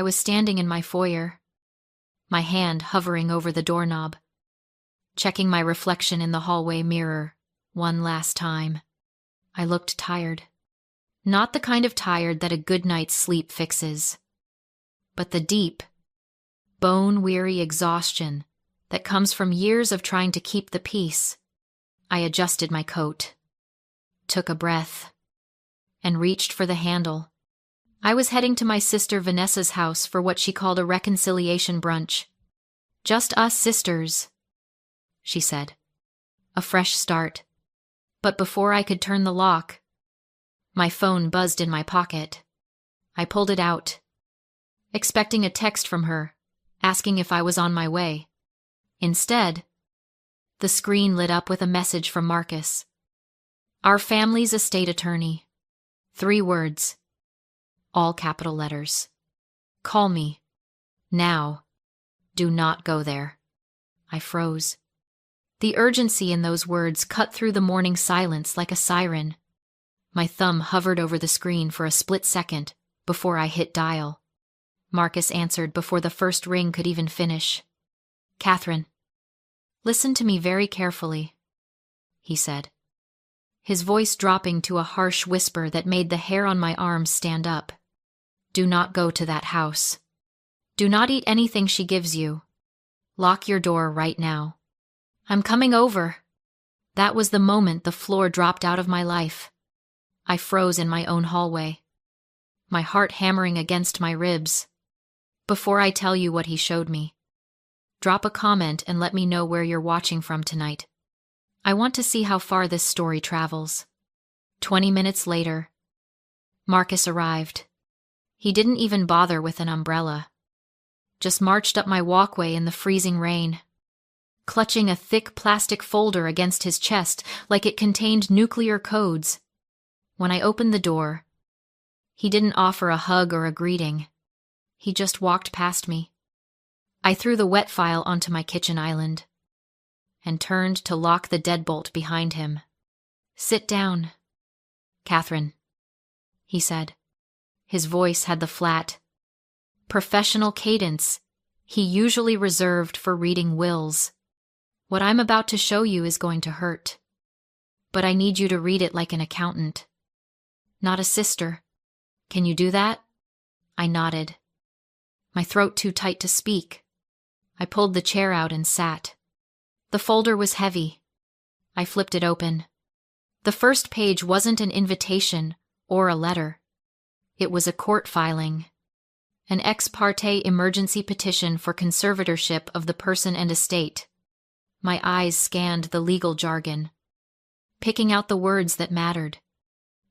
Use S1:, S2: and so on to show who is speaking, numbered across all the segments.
S1: I was standing in my foyer, my hand hovering over the doorknob, checking my reflection in the hallway mirror one last time. I looked tired. Not the kind of tired that a good night's sleep fixes, but the deep, bone-weary exhaustion that comes from years of trying to keep the peace. I adjusted my coat, took a breath, and reached for the handle. I was heading to my sister Vanessa's house for what she called a reconciliation brunch. "Just us sisters," she said. A fresh start. But before I could turn the lock, my phone buzzed in my pocket. I pulled it out, expecting a text from her, asking if I was on my way. Instead, the screen lit up with a message from Marcus. "Our family's estate attorney." 3 words, all capital letters. "Call me. Now. Do not go there." I froze. The urgency in those words cut through the morning silence like a siren. My thumb hovered over the screen for a split second before I hit dial. Marcus answered before the first ring could even finish. "Catherine, listen to me very carefully," he said, his voice dropping to a harsh whisper that made the hair on my arms stand up. "Do not go to that house. Do not eat anything she gives you. Lock your door right now." "I'm coming over." That was the moment the floor dropped out of my life. I froze in my own hallway, my heart hammering against my ribs. "Before I tell you what he showed me, drop a comment and let me know where you're watching from tonight. I want to see how far this story travels." 20 minutes later, Marcus arrived. He didn't even bother with an umbrella, just marched up my walkway in the freezing rain, clutching a thick plastic folder against his chest like it contained nuclear codes. When I opened the door, he didn't offer a hug or a greeting. He just walked past me. I threw the wet file onto my kitchen island and turned to lock the deadbolt behind him. "Sit down, Catherine," he said. His voice had the flat, professional cadence he usually reserved for reading wills. "What I'm about to show you is going to hurt, but I need you to read it like an accountant, not a sister. Can you do that?" I nodded, my throat too tight to speak. I pulled the chair out and sat. The folder was heavy. I flipped it open. The first page wasn't an invitation or a letter. It was a court filing, an ex parte emergency petition for conservatorship of the person and estate. My eyes scanned the legal jargon, picking out the words that mattered.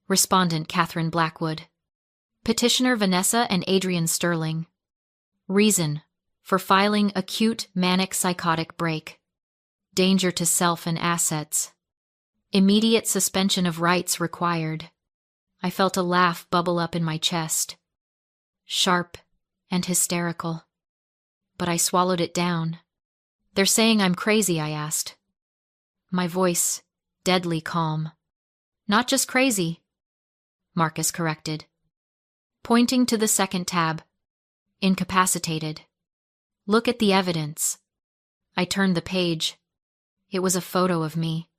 S1: Respondent Catherine Blackwood. Petitioner Vanessa and Adrian Sterling. Reason for filing acute manic psychotic break. Danger to self and assets. Immediate suspension of rights required. I felt a laugh bubble up in my chest. Sharp and hysterical. But I swallowed it down. "They're saying I'm crazy," I asked. My voice deadly calm. "Not just crazy," Marcus corrected, pointing to the second tab. "Incapacitated. Look at the evidence." I turned the page. It was a photo of me,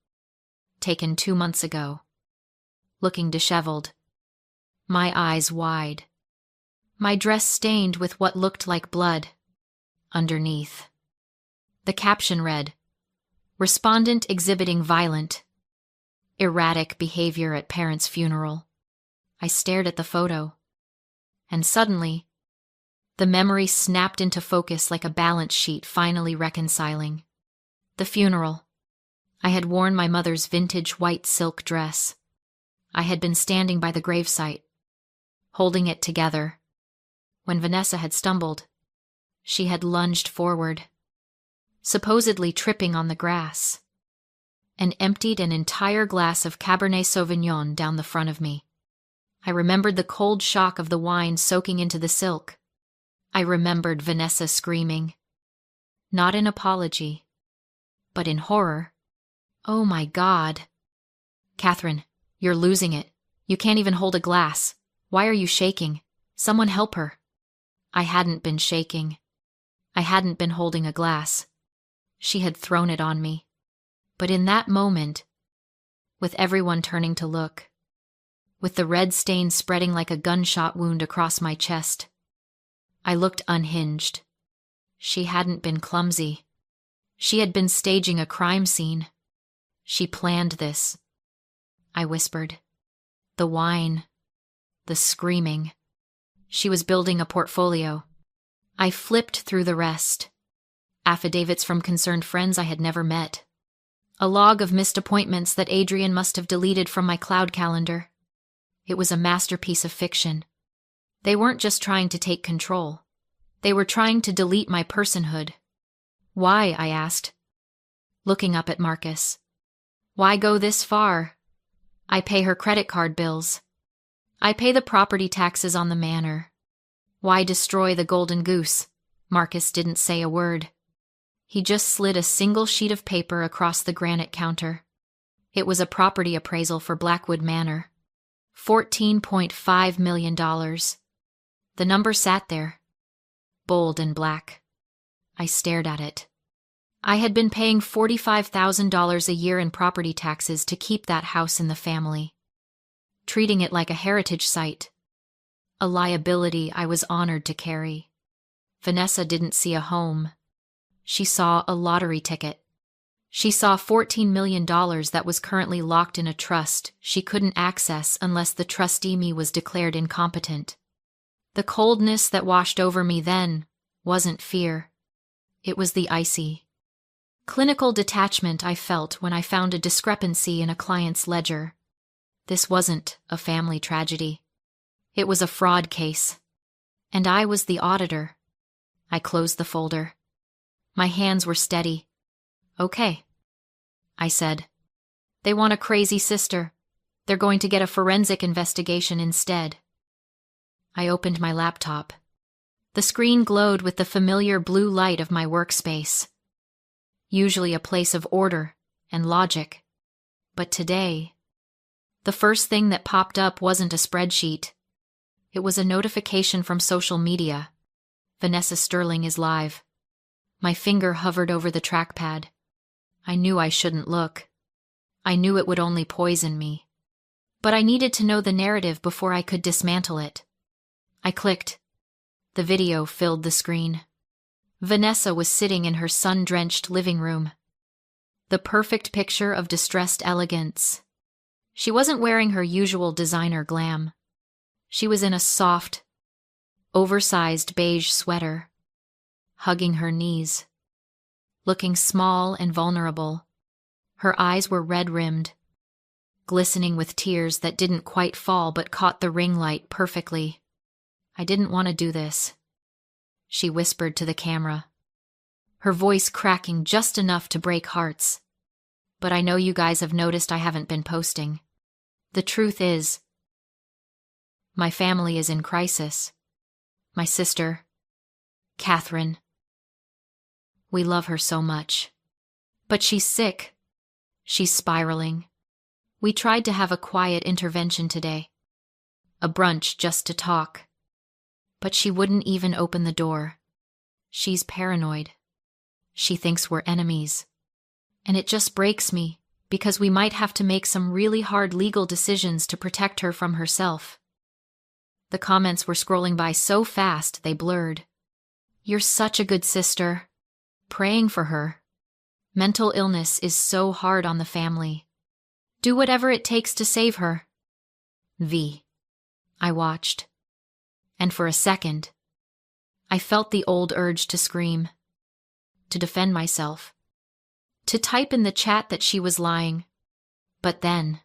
S1: taken 2 months ago, looking disheveled, my eyes wide, my dress stained with what looked like blood underneath. The caption read, "Respondent exhibiting violent, erratic behavior at parent's funeral." I stared at the photo, and suddenly, the memory snapped into focus like a balance sheet finally reconciling. The funeral. I had worn my mother's vintage white silk dress. I had been standing by the gravesite, holding it together. When Vanessa had stumbled, she had lunged forward, supposedly tripping on the grass, and emptied an entire glass of Cabernet Sauvignon down the front of me. I remembered the cold shock of the wine soaking into the silk. I remembered Vanessa screaming, not in apology, but in horror. "Oh my God. Catherine, you're losing it. You can't even hold a glass. Why are you shaking? Someone help her." I hadn't been shaking. I hadn't been holding a glass. She had thrown it on me. But in that moment, with everyone turning to look, with the red stain spreading like a gunshot wound across my chest, I looked unhinged. She hadn't been clumsy. She had been staging a crime scene. She planned this. I whispered. The whine. The screaming. She was building a portfolio. I flipped through the rest. Affidavits from concerned friends I had never met. A log of missed appointments that Adrian must have deleted from my cloud calendar. It was a masterpiece of fiction. They weren't just trying to take control. They were trying to delete my personhood. Why, I asked, looking up at Marcus. Why go this far? I pay her credit card bills. I pay the property taxes on the manor. Why destroy the golden goose? Marcus didn't say a word. He just slid a single sheet of paper across the granite counter. It was a property appraisal for Blackwood Manor. $14.5 million. The number sat there, bold and black. I stared at it. I had been paying $45,000 a year in property taxes to keep that house in the family, treating it like a heritage site, a liability I was honored to carry. Vanessa didn't see a home. She saw a lottery ticket. She saw $14 million that was currently locked in a trust she couldn't access unless the trustee me was declared incompetent. The coldness that washed over me then wasn't fear. It was the icy, clinical detachment I felt when I found a discrepancy in a client's ledger. This wasn't a family tragedy. It was a fraud case. And I was the auditor. I closed the folder. My hands were steady. Okay, I said. They want a crazy sister. They're going to get a forensic investigation instead. I opened my laptop. The screen glowed with the familiar blue light of my workspace. Usually a place of order and logic. But today, the first thing that popped up wasn't a spreadsheet. It was a notification from social media. Vanessa Sterling is live. My finger hovered over the trackpad. I knew I shouldn't look. I knew it would only poison me. But I needed to know the narrative before I could dismantle it. I clicked. The video filled the screen. Vanessa was sitting in her sun-drenched living room. The perfect picture of distressed elegance. She wasn't wearing her usual designer glam. She was in a soft, oversized beige sweater, hugging her knees, looking small and vulnerable. Her eyes were red-rimmed, glistening with tears that didn't quite fall but caught the ring light perfectly. I didn't want to do this, she whispered to the camera, her voice cracking just enough to break hearts. But I know you guys have noticed I haven't been posting. The truth is, my family is in crisis. My sister, Catherine. We love her so much. But she's sick. She's spiraling. We tried to have a quiet intervention today. A brunch just to talk. But she wouldn't even open the door. She's paranoid. She thinks we're enemies. And it just breaks me, because we might have to make some really hard legal decisions to protect her from herself. The comments were scrolling by so fast they blurred. You're such a good sister. Praying for her. Mental illness is so hard on the family. Do whatever it takes to save her. V. I watched. And for a second, I felt the old urge to scream, to defend myself, to type in the chat that she was lying. But then,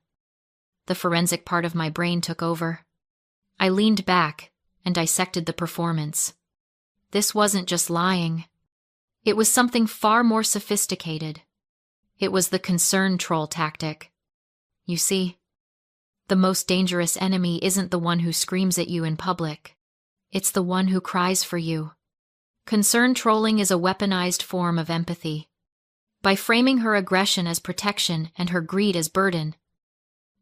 S1: the forensic part of my brain took over. I leaned back and dissected the performance. This wasn't just lying. It was something far more sophisticated. It was the concern troll tactic. You see, the most dangerous enemy isn't the one who screams at you in public. It's the one who cries for you. Concern trolling is a weaponized form of empathy. By framing her aggression as protection and her greed as burden,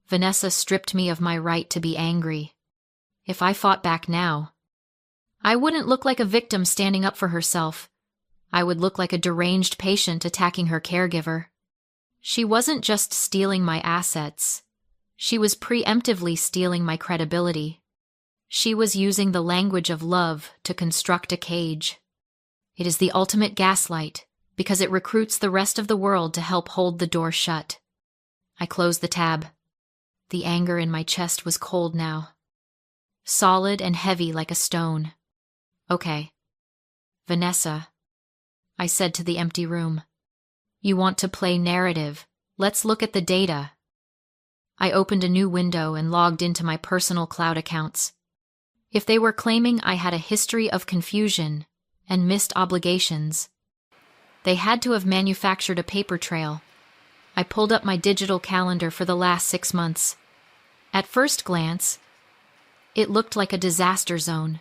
S1: Vanessa stripped me of my right to be angry. If I fought back now, I wouldn't look like a victim standing up for herself. I would look like a deranged patient attacking her caregiver. She wasn't just stealing my assets. She was preemptively stealing my credibility. She was using the language of love to construct a cage. It is the ultimate gaslight because it recruits the rest of the world to help hold the door shut. I closed the tab. The anger in my chest was cold now. Solid and heavy like a stone. Okay. Vanessa, I said to the empty room. You want to play narrative. Let's look at the data. I opened a new window and logged into my personal cloud accounts. If they were claiming I had a history of confusion and missed obligations, they had to have manufactured a paper trail. I pulled up my digital calendar for the last 6 months. At first glance, it looked like a disaster zone.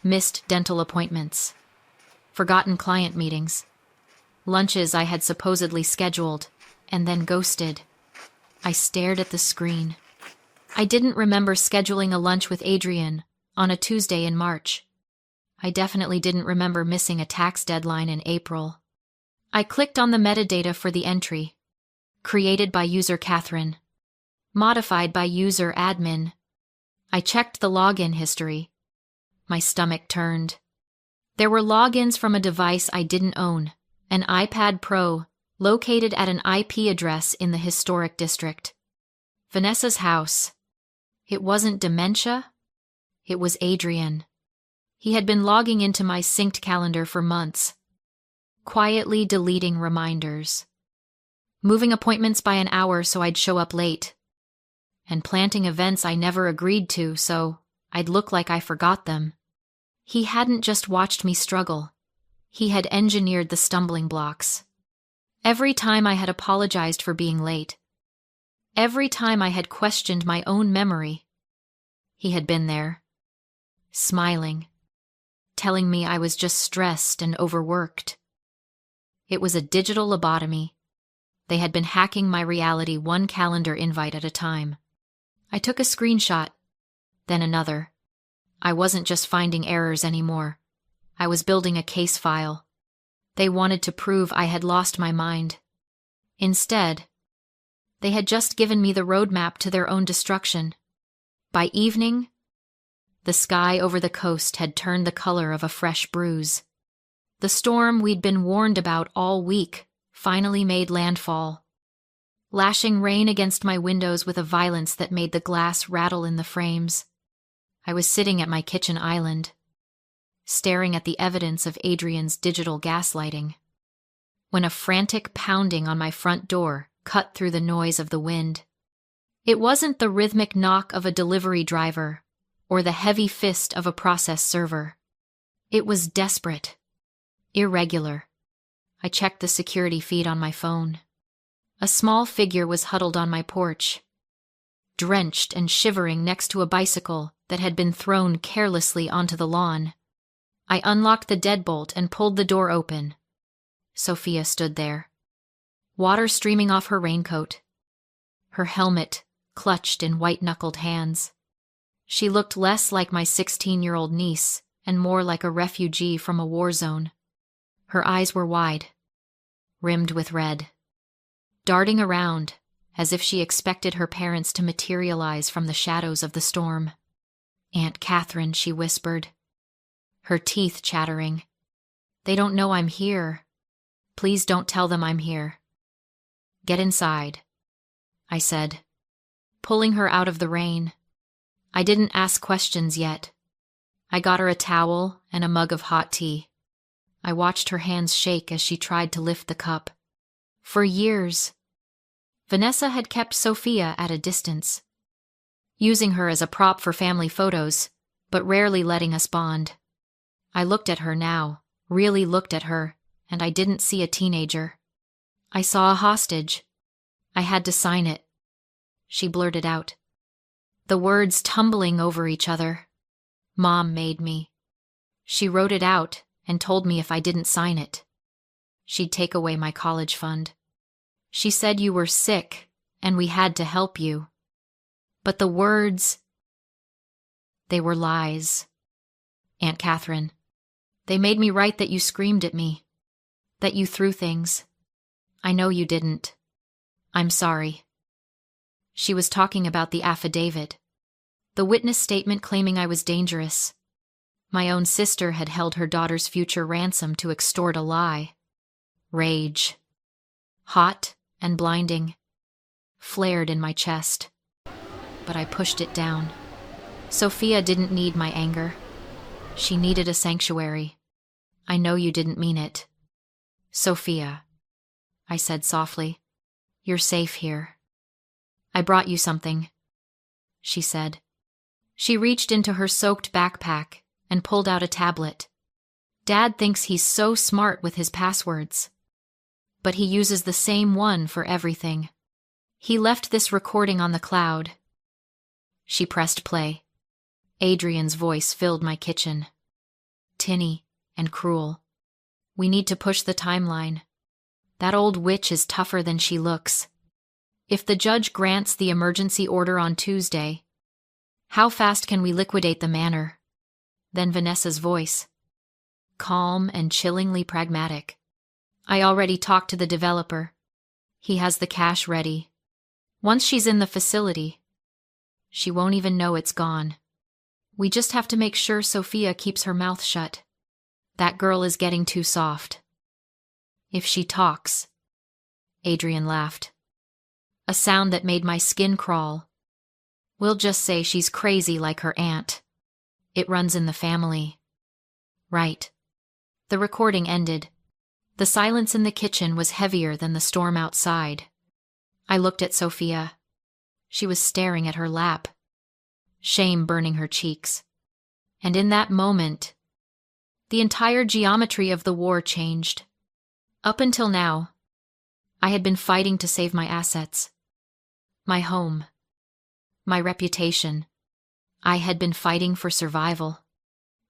S1: Missed dental appointments, forgotten client meetings, lunches I had supposedly scheduled, and then ghosted. I stared at the screen. I didn't remember scheduling a lunch with Adrian on a Tuesday in March. I definitely didn't remember missing a tax deadline in April. I clicked on the metadata for the entry. Created by user Catherine. Modified by user admin. I checked the login history. My stomach turned. There were logins from a device I didn't own, an iPad Pro, located at an IP address in the historic district. Vanessa's house. It wasn't dementia. It was Adrian. He had been logging into my synced calendar for months, quietly deleting reminders, moving appointments by an hour so I'd show up late, and planting events I never agreed to so I'd look like I forgot them. He hadn't just watched me struggle. He had engineered the stumbling blocks. Every time I had apologized for being late, every time I had questioned my own memory, he had been there, smiling, telling me I was just stressed and overworked. It was a digital lobotomy. They had been hacking my reality one calendar invite at a time. I took a screenshot, then another. I wasn't just finding errors anymore. I was building a case file. They wanted to prove I had lost my mind. Instead, they had just given me the roadmap to their own destruction. By evening, the sky over the coast had turned the color of a fresh bruise. The storm we'd been warned about all week finally made landfall, lashing rain against my windows with a violence that made the glass rattle in the frames. I was sitting at my kitchen island, staring at the evidence of Adrian's digital gaslighting, when a frantic pounding on my front door cut through the noise of the wind. It wasn't the rhythmic knock of a delivery driver or the heavy fist of a process server. It was desperate, irregular. I checked the security feed on my phone. A small figure was huddled on my porch, drenched and shivering next to a bicycle that had been thrown carelessly onto the lawn. I unlocked the deadbolt and pulled the door open. Sophia stood there, water streaming off her raincoat, her helmet clutched in white-knuckled hands. She looked less like my 16-year-old niece and more like a refugee from a war zone. Her eyes were wide, rimmed with red, darting around as if she expected her parents to materialize from the shadows of the storm. "Aunt Catherine," she whispered, her teeth chattering. "They don't know I'm here. Please don't tell them I'm here." "Get inside," I said, pulling her out of the rain. I didn't ask questions yet. I got her a towel and a mug of hot tea. I watched her hands shake as she tried to lift the cup. For years, Vanessa had kept Sophia at a distance, using her as a prop for family photos, but rarely letting us bond. I looked at her now, really looked at her, and I didn't see a teenager. I saw a hostage. I had to sign it. She blurted out, the words tumbling over each other. "Mom made me." She wrote it out and told me if I didn't sign it, she'd take away my college fund. She said you were sick and we had to help you. But the words, they were lies. Aunt Catherine. They made me write that you screamed at me, that you threw things. I know you didn't. I'm sorry. She was talking about the affidavit, the witness statement claiming I was dangerous. My own sister had held her daughter's future ransom to extort a lie. Rage, hot and blinding, flared in my chest. But I pushed it down. Sophia didn't need my anger. She needed a sanctuary. I know you didn't mean it. Sophia, I said softly, you're safe here. I brought you something, she said. She reached into her soaked backpack and pulled out a tablet. Dad thinks he's so smart with his passwords. But he uses the same one for everything. He left this recording on the cloud. She pressed play. Adrian's voice filled my kitchen. Tinny and cruel. We need to push the timeline. That old witch is tougher than she looks. If the judge grants the emergency order on Tuesday, how fast can we liquidate the manor? Then Vanessa's voice. Calm and chillingly pragmatic. I already talked to the developer. He has the cash ready. Once she's in the facility, she won't even know it's gone. We just have to make sure Sophia keeps her mouth shut. That girl is getting too soft. If she talks, Adrian laughed. A sound that made my skin crawl. We'll just say she's crazy like her aunt. It runs in the family. Right. The recording ended. The silence in the kitchen was heavier than the storm outside. I looked at Sophia. She was staring at her lap, shame burning her cheeks. And in that moment, the entire geometry of the war changed. Up until now, I had been fighting to save my assets, my home, my reputation. I had been fighting for survival.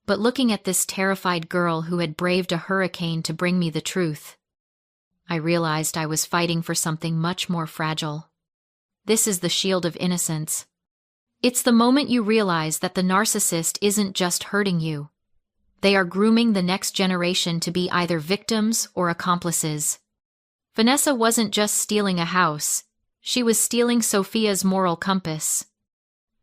S1: But looking at this terrified girl who had braved a hurricane to bring me the truth, I realized I was fighting for something much more fragile. This is the shield of innocence. It's the moment you realize that the narcissist isn't just hurting you. They are grooming the next generation to be either victims or accomplices. Vanessa wasn't just stealing a house. She was stealing Sophia's moral compass.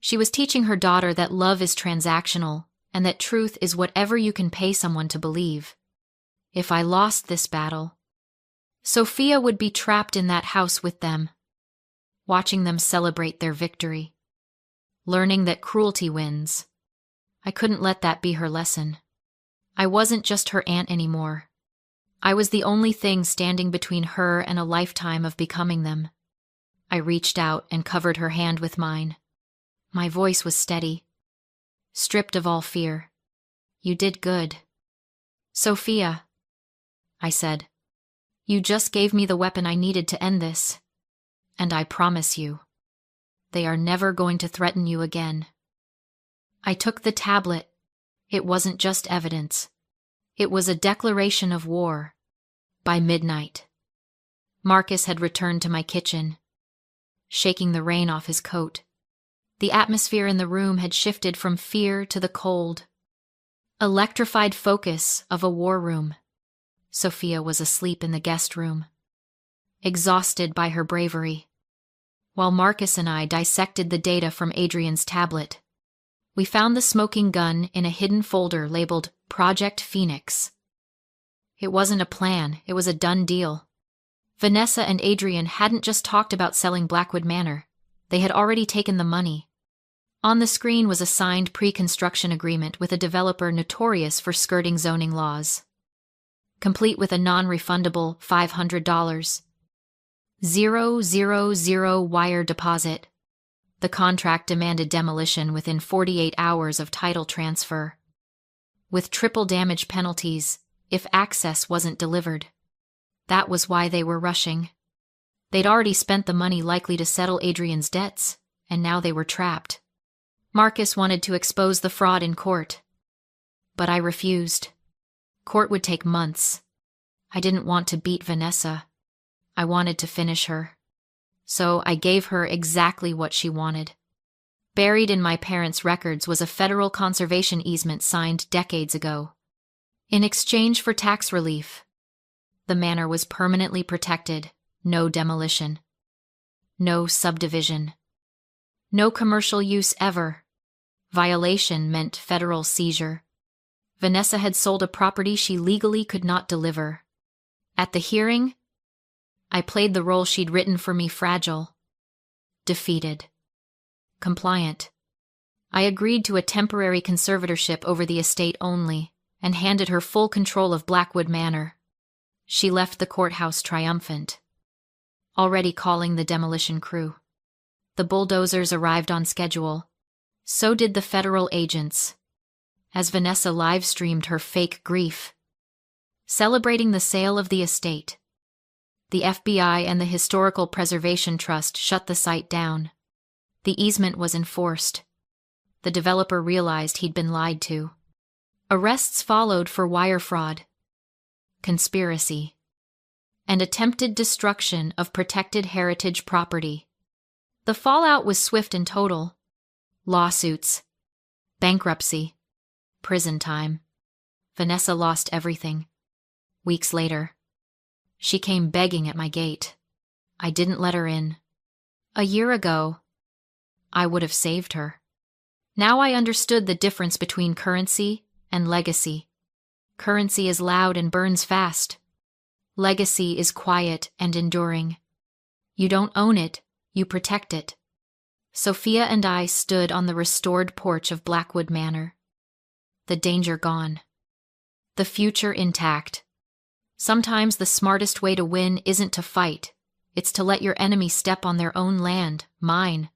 S1: She was teaching her daughter that love is transactional and that truth is whatever you can pay someone to believe. If I lost this battle, Sophia would be trapped in that house with them, watching them celebrate their victory, learning that cruelty wins. I couldn't let that be her lesson. I wasn't just her aunt anymore. I was the only thing standing between her and a lifetime of becoming them. I reached out and covered her hand with mine. My voice was steady, stripped of all fear. You did good. Sophia, I said, you just gave me the weapon I needed to end this. And I promise you, they are never going to threaten you again. I took the tablet. It wasn't just evidence. It was a declaration of war. By midnight, Marcus had returned to my kitchen, shaking the rain off his coat. The atmosphere in the room had shifted from fear to the cold, electrified focus of a war room. Sophia was asleep in the guest room, exhausted by her bravery, while Marcus and I dissected the data from Adrian's tablet. We found the smoking gun in a hidden folder labeled Project Phoenix. It wasn't a plan, it was a done deal. Vanessa and Adrian hadn't just talked about selling Blackwood Manor. They had already taken the money. On the screen was a signed pre-construction agreement with a developer notorious for skirting zoning laws, complete with a non-refundable $500, 000 wire deposit. The contract demanded demolition within 48 hours of title transfer, with triple damage penalties if access wasn't delivered. That was why they were rushing. They'd already spent the money likely to settle Adrian's debts, and now they were trapped. Marcus wanted to expose the fraud in court, but I refused. Court would take months. I didn't want to beat Vanessa. I wanted to finish her. So I gave her exactly what she wanted. Buried in my parents' records was a federal conservation easement signed decades ago. In exchange for tax relief, the manor was permanently protected, no demolition, no subdivision, no commercial use ever. Violation meant federal seizure. Vanessa had sold a property she legally could not deliver. At the hearing, I played the role she'd written for me: fragile, defeated, compliant. I agreed to a temporary conservatorship over the estate only, and handed her full control of Blackwood Manor. She left the courthouse triumphant, already calling the demolition crew. The bulldozers arrived on schedule. So did the federal agents, as Vanessa live-streamed her fake grief, celebrating the sale of the estate. The FBI and the Historical Preservation Trust shut the site down. The easement was enforced. The developer realized he'd been lied to. Arrests followed for wire fraud, conspiracy, and attempted destruction of protected heritage property. The fallout was swift and total. Lawsuits, bankruptcy, prison time. Vanessa lost everything. Weeks later, she came begging at my gate. I didn't let her in. A year ago, I would have saved her. Now I understood the difference between currency and legacy. Currency is loud and burns fast. Legacy is quiet and enduring. You don't own it, you protect it. Sophia and I stood on the restored porch of Blackwood Manor. The danger gone. The future intact. Sometimes the smartest way to win isn't to fight. It's to let your enemy step on their own land, mine.